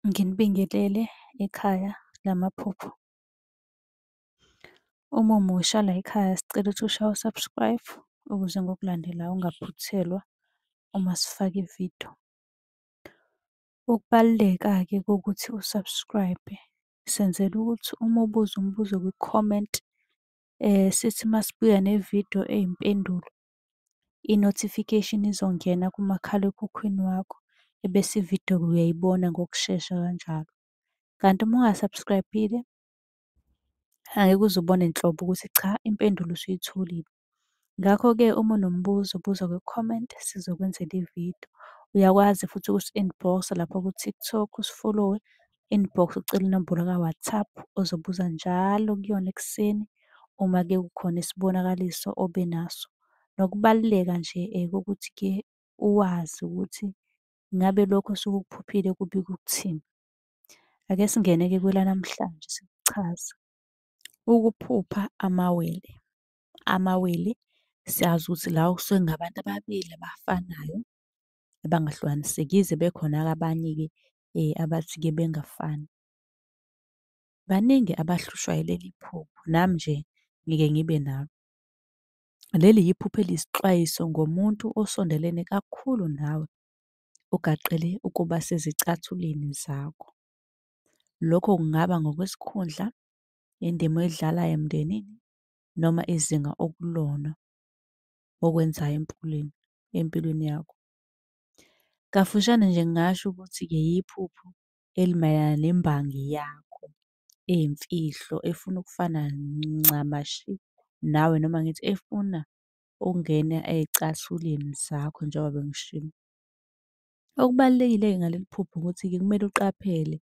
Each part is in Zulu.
Nginibingelele ekhaya lamaphupho. Uma umusha la ekhaya sicela ukuthi ushaye u-subscribe ukuze ngokulandelayo ungaphuthelwa uma sifaka ividiyo. Ukubaluleka-ke kokuthi u-subscribe, senzela ukuthi uma ubuza umbuzo kwi-comment, sithi masibuya nevidiyo eyimpendulo, i-notification izongena kumakhalekhukhwini wakho, ebese ividiyo-ke uyayibona ngokushesha kanjalo. Kanti uma unga-subscribe-ile, angeke uze ubone nhlobo ukuthi cha, impendulo usuyitholile. Ngakho-ke uma unombuzo buza kwi-comment sizokwenzela ividiyo. Uyakwazi futhi ukusi-inbox-a lapha ku-TikTok, usi-follow-we, inbox ucele inombolo ka-WhatsApp ozobuza njalo kuyona ekuseni uma-ke kukhona isibonakaliso obenaso. Nokubaluleka nje kokuthi-ke uwazi ukuthi ngabe lokho osuke ukuphuphile kubika ukuthini. Ake singene-ke kwelanamhlanje sikuchaza. Ukuphupha amawele. Amawele siyazi ukuthi la kusuke kungabantu ababili abafanayo abangahlukaniseki, yize bekhona-ke abanye-ke abathi-ke bengafani. Baningi abahlushwa yileli phupho, nami nje ngike ngibe nalo. Leli yiphupho eliyisixwayiso ngomuntu osondelene kakhulu nawe, ugaqele ukuba sezicathulweni zakho. Lokho kungaba ngokwesikhundla, indima oyidlalayo emndenini, noma izinga okulona okwenzayo empilweni yakho. Kafushane nje ngingasho ukuthi-ke yiphupho elimayelana nembangi yakho eyimfihlo efuna ukufana ncamashi nawe, noma ngithi efuna ukungena ey'cathulweni zakho njengoba bengishilo. Okubalulekile-ke ngaleli phupho ukuthi-ke kumele uqaphele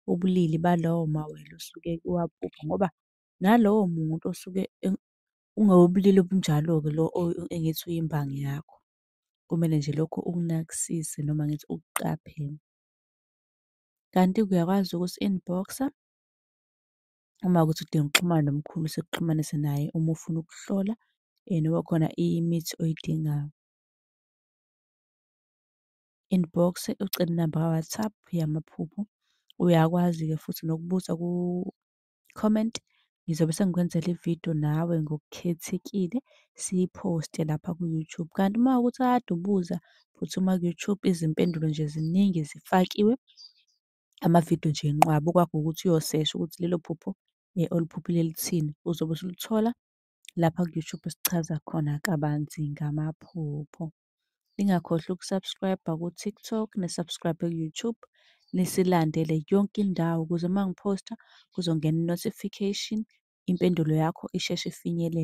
ubulili balawo mawele osuke uwaphupha ngoba nalowo muntu osuke ungowobulili obunjalo-ke lo engithi uyimbangi yakho. Kumele nje lokho ukunakisise noma ngithi ukuqaphele. Kanti-ke uyakwazi ukusi-inbox-a uma kuwukuthi udinga ukuxhumana nomkhulu sikuxhumanise naye uma ufuna ukuhlola noma khona imithi oyidingayo. Inbox ucele inamba ka-WhatsApp yamaphupho. Uyakwazi-ke futhi nokubuza ku-comment. Ngizobe sengikwenzela ividiyo nawe ngokukhethekile siyiphoste lapha ku-YouTube. Kanti uma kuwukuthi kade ubuza phuthuma ku-YouTube, izimpendulo nje ziningi zifakiwe. Amavidiyo nje enqwaba, okwakho ukuthi uyosesha ukuthi lelo phupho oluphuphile lithini, uzobe usuluthola lapha ku-YouTube esichaza khona kabanzi ngamaphupho. Ningakhohlwa uku-subscribe-a ku-TikTok, ni-subscribe-e ku-YouTube, nisilandele yonke indawo ukuze uma ngiphosta kuzongena i-notification, impendulo yakho isheshe ifinyelele.